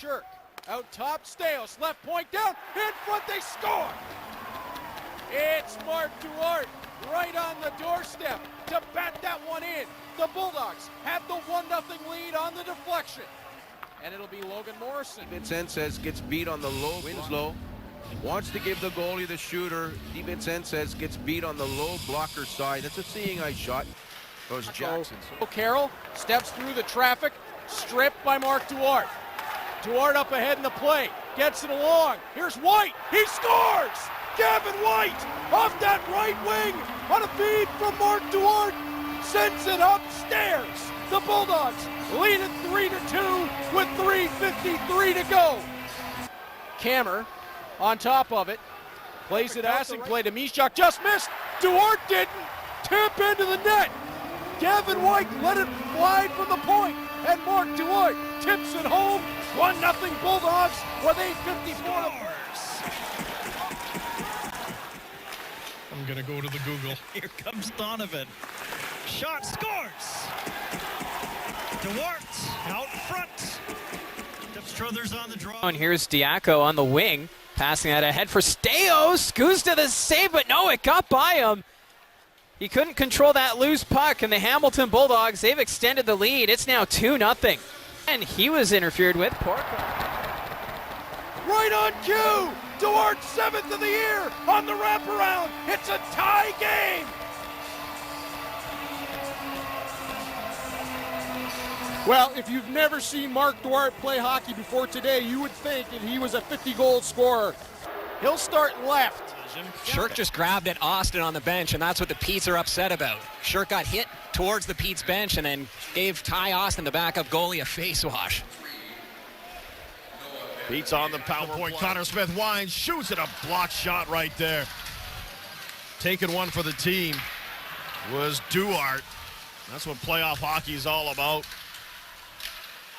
Shirk. Out top, Staios. Left point down. In front, they score! It's Mark Duarte right on the doorstep to bat that one in. The Bulldogs have the 1-0 lead on the deflection. And it'll be Logan Morrison. DiVincenzo gets beat on the low, wins low. Wants to give the goalie the shooter. DiVincenzo gets beat on the low blocker side. That's a seeing eye shot. Goes Jackson. Carroll steps through the traffic, stripped by Mark Duarte. Duarte up ahead in the play, gets it along. Here's White, he scores! Gavin White off that right wing on a feed from Mark Duarte, sends it upstairs. The Bulldogs lead it 3-2 with 3:53 to go. Kammer on top of it, plays it passing play to Mishak, just missed. Duarte didn't, tip into the net. Gavin White let it fly from the point, and Mark Duarte tips it home. 1-0 Bulldogs with 8:54. I'm gonna go to the Google. Here comes Donovan. Shot, scores! Duarte out front. Struthers on the draw. And here's Diaco on the wing, passing that ahead for Staios. Goes to the save, but no, it got by him. He couldn't control that loose puck, and the Hamilton Bulldogs, they've extended the lead. It's now 2-0. And he was interfered with. Right on cue! Duarte, 7th of the year on the wraparound. It's a tie game. Well, if you've never seen Mark Duarte play hockey before today, you would think that he was a 50-goal scorer. He'll start left. Shirk just grabbed at Austin on the bench, and that's what the Petes are upset about. Shirk got hit towards the Petes bench and then gave Ty Austin, the backup goalie, a face wash. Pete's on the power point. Connor Smith winds, shoots at a block shot right there. Taking one for the team was Duarte. That's what playoff hockey is all about.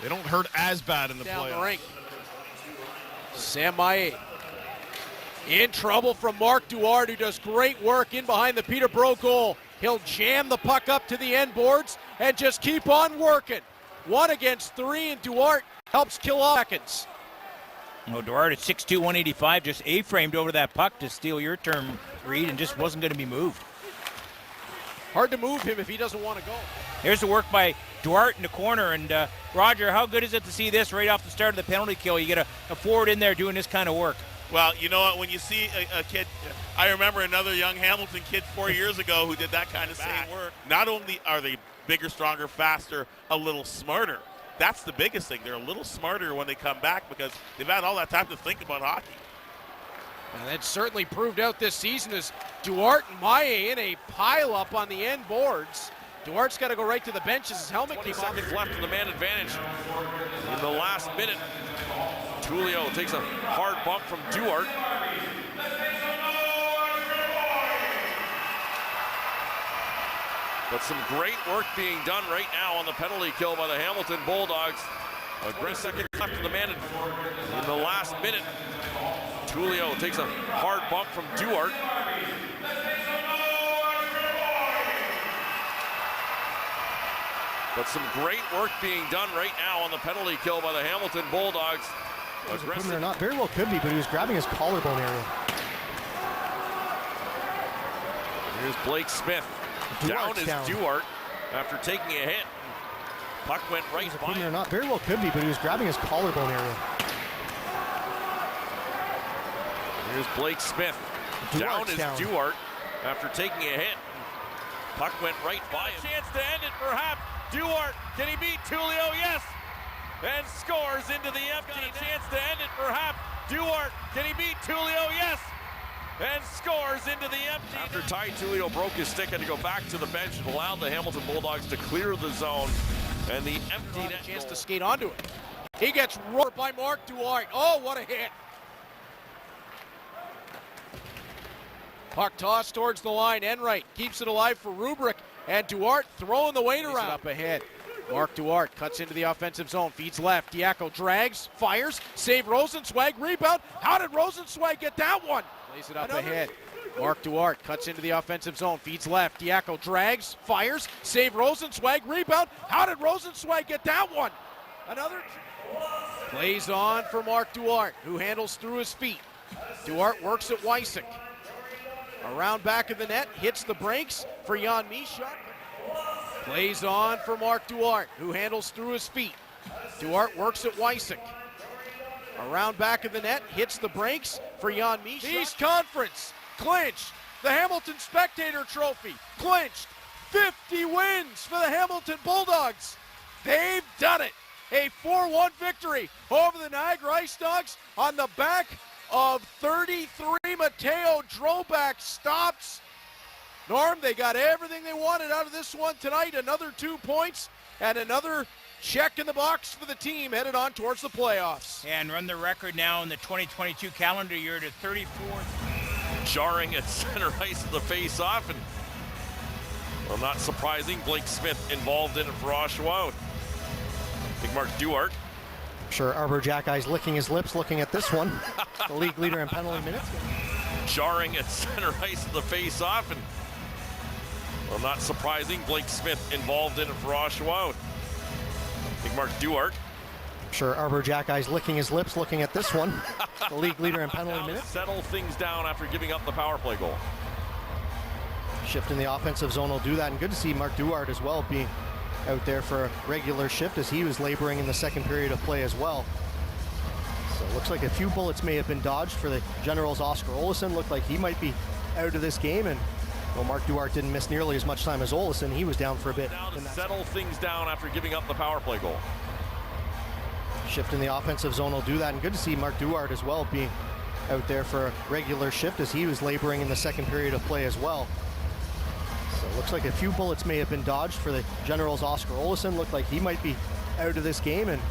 They don't hurt as bad in the Down playoffs. the rink. Sam Maillet in trouble from Mark Duarte, who does great work in behind the Peterborough goal. He'll jam the puck up to the end boards and just keep on working. 1 against 3, and Duarte helps kill off seconds. Well, Duarte at 6'2", 185, just A-framed over that puck, to steal your term, Reed, and just wasn't going to be moved. Hard to move him if he doesn't want to go. Here's the work by Duarte in the corner, and Roger, how good is it to see this right off the start of the penalty kill? You get a forward in there doing this kind of work. Well, you know what, when you see a kid, I remember another young Hamilton kid 4 years ago who did that kind of same work. Not only are they bigger, stronger, faster, a little smarter. That's the biggest thing. They're a little smarter when they come back because they've had all that time to think about hockey. And that's certainly proved out this season as Duarte and Maillet in a pile-up on the end boards. Duarte's got to go right to the bench as his helmet came off. 20 seconds left in the man advantage. In the last minute, Tulio takes a hard bump from Duarte. But some great work being done right now on the penalty kill by the Hamilton Bulldogs. A great second left in the man. In the last minute, Tulio takes a hard bump from Duarte. But some great work being done right now on the penalty kill by the Hamilton Bulldogs. Or not, very well could be, but he was grabbing his collarbone area. Here's Blake Smith. Down is Duarte after taking a hit. Puck went right by him. Or not, very well could be, but he was grabbing his collarbone area. Here's Blake Smith. Down is Duarte after taking a hit. Puck went right by him. Chance to end it perhaps. Duarte, can he beat Tulio? Yes. And scores into the empty. Got a chance to end it perhaps. Duarte, can he beat Tulio? Yes. And scores into the empty. After Ty Tulio broke his stick, had to go back to the bench and allowed the Hamilton Bulldogs to clear the zone. And the empty net chance to skate onto it. He gets roared by Mark Duarte. Oh, what a hit. Puck tossed towards the line. Enright keeps it alive for Rubrick. And Duarte throwing the weight around. Up ahead. Mark Duarte cuts into the offensive zone. Feeds left. Diaco drags. Fires. Save Rosenzweig. Rebound. How did Rosenzweig get that one? Plays it up ahead. Mark Duarte cuts into the offensive zone. Feeds left. Diaco drags. Fires. Save Rosenzweig. Rebound. How did Rosenzweig get that one? Another. Plays on for Mark Duarte, who handles through his feet. Duarte works at Wysick. Around back of the net, hits the brakes for Jan Mishak. Plays on for Mark Duarte, who handles through his feet. Duarte works at Wysick. Around back of the net, hits the brakes for Jan Mishak. East Conference clinched the Hamilton Spectator Trophy. Clinched 50 wins for the Hamilton Bulldogs. They've done it. A 4-1 victory over the Niagara Ice Dogs on the back of 33 Mateo Droback stops. Norm, they got everything they wanted out of this one tonight. Another 2 points and another check in the box for the team headed on towards the playoffs. And run the record now in the 2022 calendar year to 34th. Jarring at center ice of the face-off, and well, not surprising, Blake Smith involved in it for Oshawa. Big Mark Duarte. Sure, Arbor Jackeyes licking his lips looking at this one. The league leader in penalty minutes. Jarring at center ice of the face-off, and well, not surprising, Blake Smith involved in it for Oshawa. Big Mark Duarte. Sure, Arbor Jackeyes licking his lips looking at this one. The league leader in penalty minutes. Settle things down after giving up the power play goal. Shift in the offensive zone will do that, and good to see Mark Duarte as well being out there for a regular shift as he was laboring in the second period of play as well. So it looks like a few bullets may have been dodged for the Generals. Oscar Olesen looked like he might be out of this game, and well, Mark Duarte didn't miss nearly as much time as Olesen. He was down for a bit. Down to settle things down after giving up the power play goal. Shift in the offensive zone will do that, and good to see Mark Duarte as well being out there for a regular shift as he was laboring in the second period of play as well. So it looks like a few bullets may have been dodged for the Generals. Oscar Olesen looked like he might be out of this game, and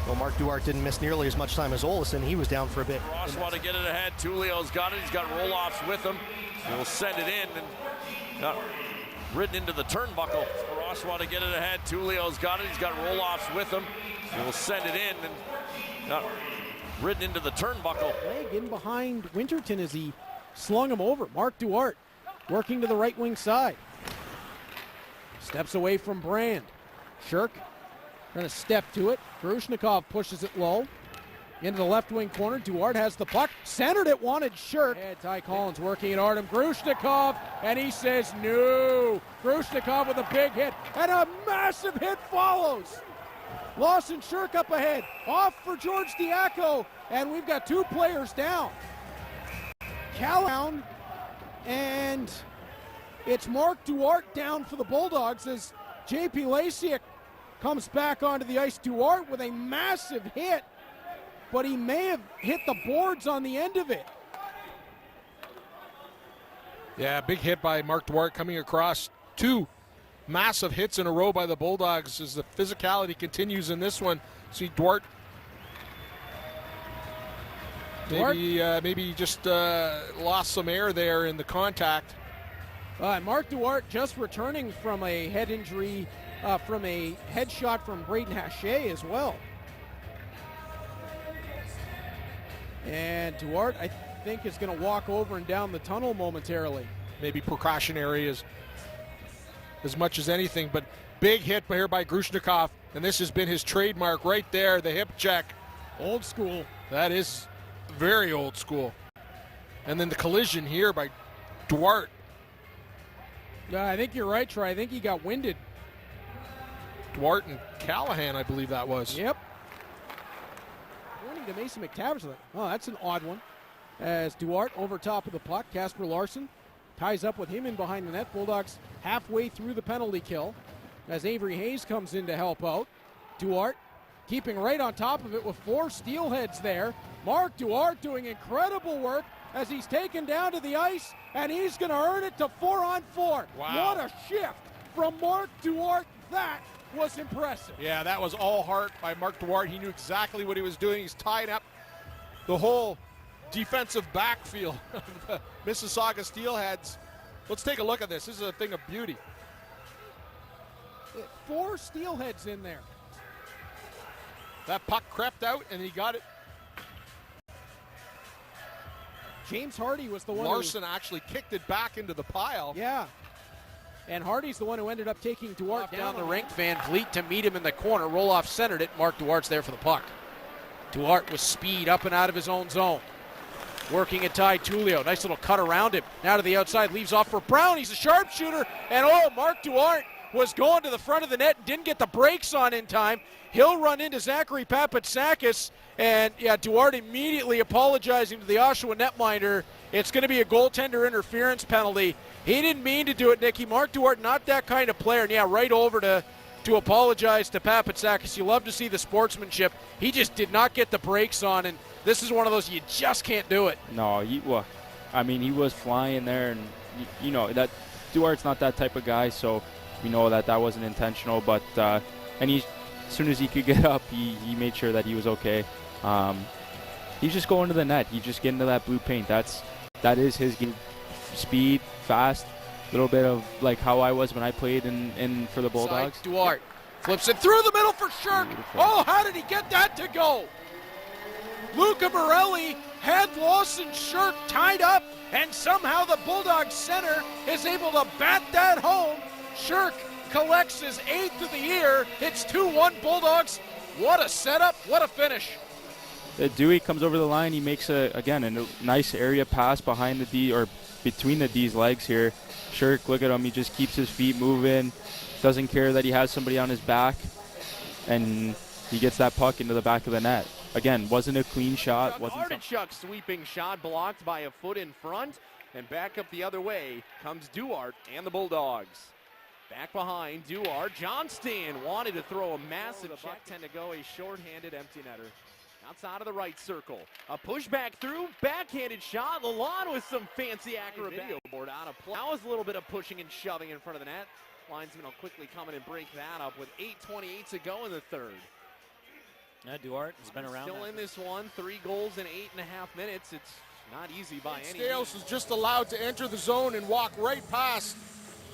well, Mark Duarte didn't miss nearly as much time as Olesen. He was down for a bit. Oshawa to get it ahead. Tulio's got it. He's got roll-offs with him. He'll send it in and got ridden into the turnbuckle for Oshawa to get it ahead. Tulio's got it. He's got roll-offs with him. He'll send it in and got ridden into the turnbuckle. Leg in behind Winterton as he slung him over. Mark Duarte working to the right wing side. Steps away from Brand. Shirk trying to step to it. Grushnikov pushes it low. Into the left wing corner. Duarte has the puck. Centered it, wanted Shirk. And Ty Collins working at Artem Grushnikov, and he says no. Grushnikov with a big hit, and a massive hit follows. Lawson Shirk up ahead. Off for George Diaco, and we've got 2 players down. Down, and it's Mark Duarte down for the Bulldogs as J.P. Lasiak comes back onto the ice. Duarte with a massive hit, but he may have hit the boards on the end of it. Yeah, big hit by Mark Duarte coming across. 2 massive hits in a row by the Bulldogs as the physicality continues in this one. See Duarte maybe just lost some air there in the contact. Mark Duarte just returning from a head injury, from a headshot from Braden Haché as well. And Duarte, I think, is going to walk over and down the tunnel momentarily. Maybe precautionary as much as anything, but big hit here by Grushnikov, and this has been his trademark right there, the hip check. Old school. That is very old school. And then the collision here by Duarte. Yeah, I think you're right, Troy. I think he got winded. Duarte and Callahan, I believe that was. Yep. Warning to Mason McTavish. Oh, that's an odd one. As Duarte over top of the puck, Casper Larson ties up with him in behind the net. Bulldogs halfway through the penalty kill as Avery Hayes comes in to help out. Duarte keeping right on top of it with 4 steelheads there. Mark Duarte doing incredible work as he's taken down to the ice, and he's going to earn it to 4-on-4. Wow. What a shift from Mark Duarte. That was impressive. Yeah, that was all heart by Mark Duarte. He knew exactly what he was doing. He's tied up the whole defensive backfield of the Mississauga Steelheads. Let's take a look at this. This is a thing of beauty. 4 steelheads in there. That puck crept out, and he got it. James Hardy was the one. Larson actually kicked it back into the pile. Yeah. And Hardy's the one who ended up taking Duarte down the rink. Van Vliet to meet him in the corner. Roloff centered it. Mark Duarte's there for the puck. Duarte with speed up and out of his own zone. Working at Ty Tullio. Nice little cut around him. Now to the outside. Leaves off for Brown. He's a sharpshooter. And Mark Duarte was going to the front of the net and didn't get the brakes on in time. He'll run into Zachary Papatsakis. And Duarte immediately apologizing to the Oshawa netminder. It's going to be a goaltender interference penalty. He didn't mean to do it, Nicky. Mark Duarte, not that kind of player. And right over to apologize to Papatsakis. You love to see the sportsmanship. He just did not get the brakes on, and this is one of those you just can't do it. No, he was flying there, and you know that Duarte's not that type of guy, so we know that wasn't intentional. But and as soon as he could get up, he made sure that he was okay. He's just going to the net. He's just getting to that blue paint. That is his game. Speed, fast. A little bit of like how I was when I played in for the Bulldogs. Duarte flips it through the middle for Shirk. Beautiful. Oh, how did he get that to go? Luca Morelli had Lawson Shirk tied up, and somehow the Bulldogs center is able to bat that home. Shirk collects his 8th of the year. It's 2-1 Bulldogs. What a setup, what a finish. Dewey comes over the line. He makes a nice area pass behind the D or between the D's legs here. Shirk, look at him. He just keeps his feet moving. Doesn't care that he has somebody on his back. And he gets that puck into the back of the net. Again, wasn't a clean shot. Artichuk sweeping shot blocked by a foot in front. And back up the other way comes Duarte and the Bulldogs. Back behind, Duarte. Johnston wanted to throw a massive check. 10 to go, a shorthanded empty netter. Outside of the right circle. A pushback through, backhanded shot. Lalonde with some fancy acrobatic board out of play. That was a little bit of pushing and shoving in front of the net. Linesman will quickly come in and break that up with 8:28 to go in the third. Yeah, Duarte has been around. Still in this one, 3 goals in 8.5 minutes. It's not easy by any means. is just allowed to enter the zone and walk right past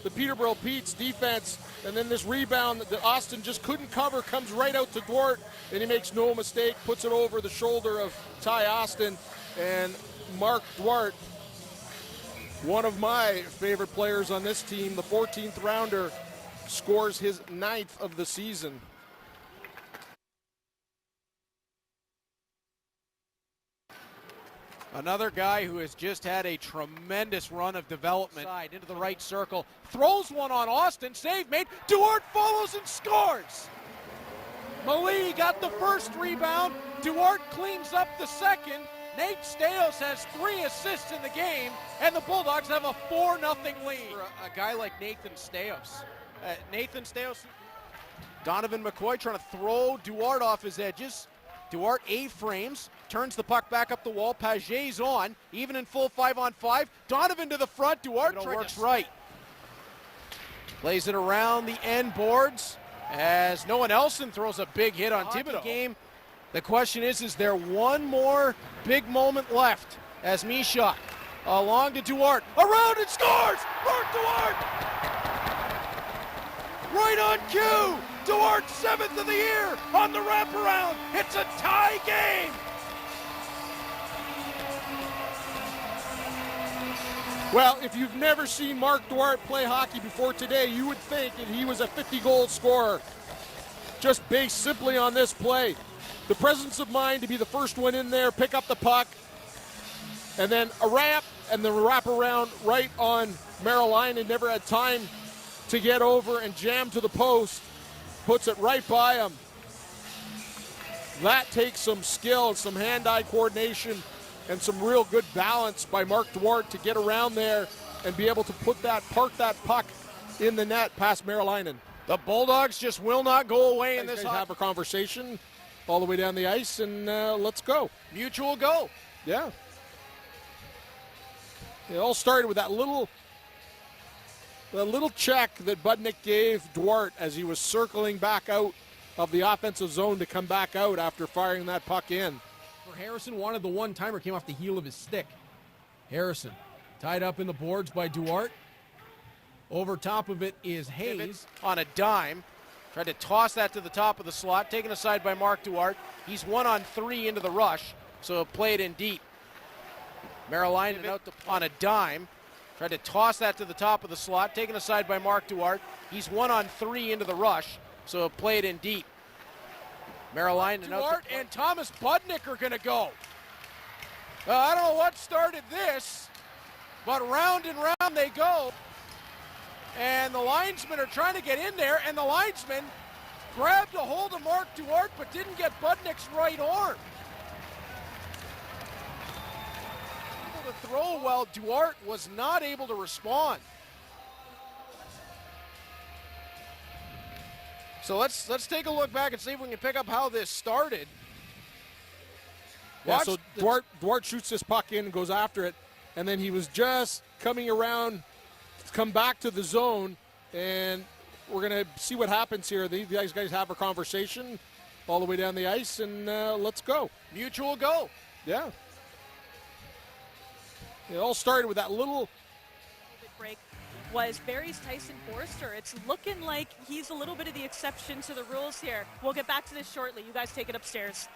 the Peterborough Pete's defense, and then this rebound that Austin just couldn't cover comes right out to Duarte, and he makes no mistake, puts it over the shoulder of Ty Austin, and Mark Duarte, one of my favorite players on this team, the 14th rounder, scores his 9th of the season. Another guy who has just had a tremendous run of development. Into the right circle. Throws one on Austin. Save made. Duarte follows and scores. Malee got the first rebound. Duarte cleans up the second. Nate Steos has 3 assists in the game. And the Bulldogs have a 4-0 lead. For a guy like Nathan Steos. Donovan McCoy trying to throw Duarte off his edges. Duarte A-frames, turns the puck back up the wall. Paget's on, even in full 5-on-5. Donovan to the front. Duarte works right. Plays it around the end boards as Noah Nelson throws a big hit on Thibodeau. Game. The question is there one more big moment left as Mishak along to Duarte. Around and scores! Mark Duarte! Right on cue! Duarte 7th of the year on the wraparound. It's a tie game. Well, if you've never seen Mark Duarte play hockey before today, you would think that he was a 50-goal scorer. Just based simply on this play. The presence of mind to be the first one in there, pick up the puck, and then a wrap, and the wraparound right on Marilainen. Never had time to get over and jam to the post. Puts it right by him. That takes some skill, some hand-eye coordination, and some real good balance by Mark Duarte to get around there and be able to park that puck in the net past Marilainen. The Bulldogs just will not go away in this. Have a conversation all the way down the ice, and let's go. Mutual go. Yeah. It all started with that little check that Budnick gave Duarte as he was circling back out of the offensive zone to come back out after firing that puck in. Harrison wanted the one-timer, came off the heel of his stick. Harrison tied up in the boards by Duarte. Over top of it is Hayes on a dime. Tried to toss that to the top of the slot, taken aside by Mark Duarte. He's 1-on-3 into the rush, so play it in deep. Marilainen out on a dime. Tried to toss that to the top of the slot, taken aside by Mark Duarte. He's 1-on-3 into the rush, so play it in deep. Maryline Duarte and Thomas Budnick are going to go. I don't know what started this, but round and round they go. And the linesmen are trying to get in there, and the linesman grabbed a hold of Mark Duarte but didn't get Budnick's right arm. Able to throw while Duarte was not able to respond. So let's take a look back and see if we can pick up how this started. Yeah, so Duarte shoots this puck in and goes after it, and then he was just coming around to come back to the zone, and we're going to see what happens here. These guys have a conversation all the way down the ice, and let's go. Mutual go. Yeah. It all started with that little break was Barry's Tyson Forster. It's looking like he's a little bit of the exception to the rules here. We'll get back to this shortly. You guys take it upstairs.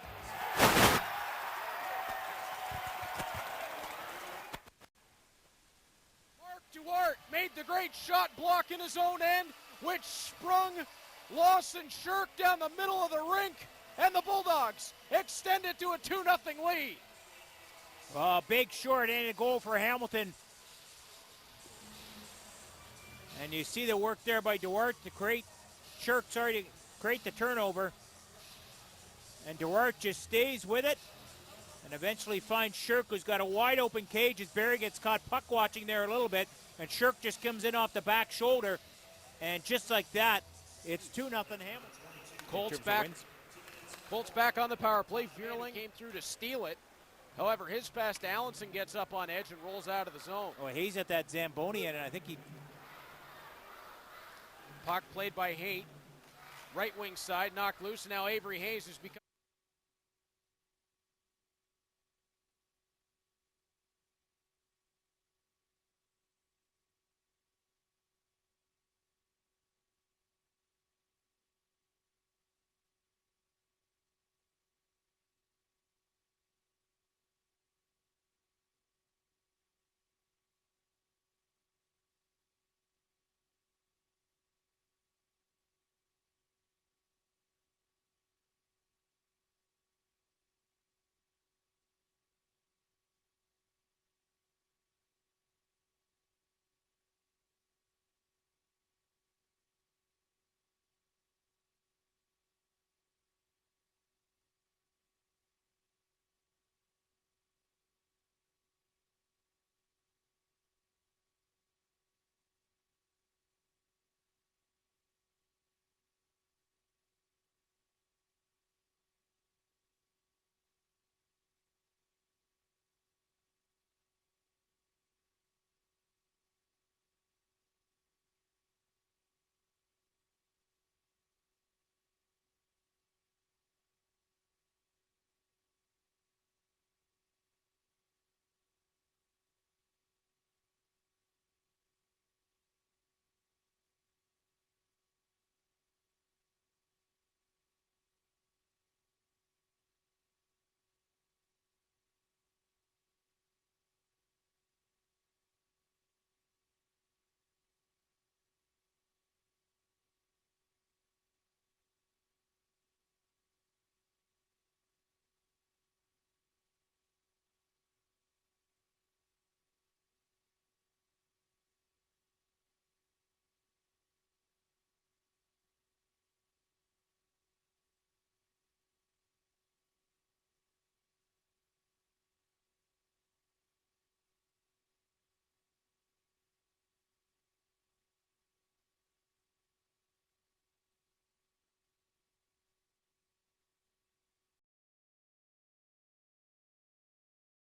Mark Duarte made the great shot block in his own end, which sprung Lawson Shirk down the middle of the rink, and the Bulldogs extend it to a 2-0 lead. Big short-handed goal for Hamilton. And you see the work there by Duarte to create the turnover. And Duarte just stays with it and eventually finds Shirk, who's got a wide open cage as Barry gets caught puck watching there a little bit. And Shirk just comes in off the back shoulder. And just like that, it's 2-0 Hamilton. Colts back on the power play. Vierling came through to steal it. However, his pass to Allenson gets up on edge and rolls out of the zone. Oh, he's at that Zamboni, and I think he... Puck played by Haight. Right wing side, knocked loose. Now Avery Hayes has become...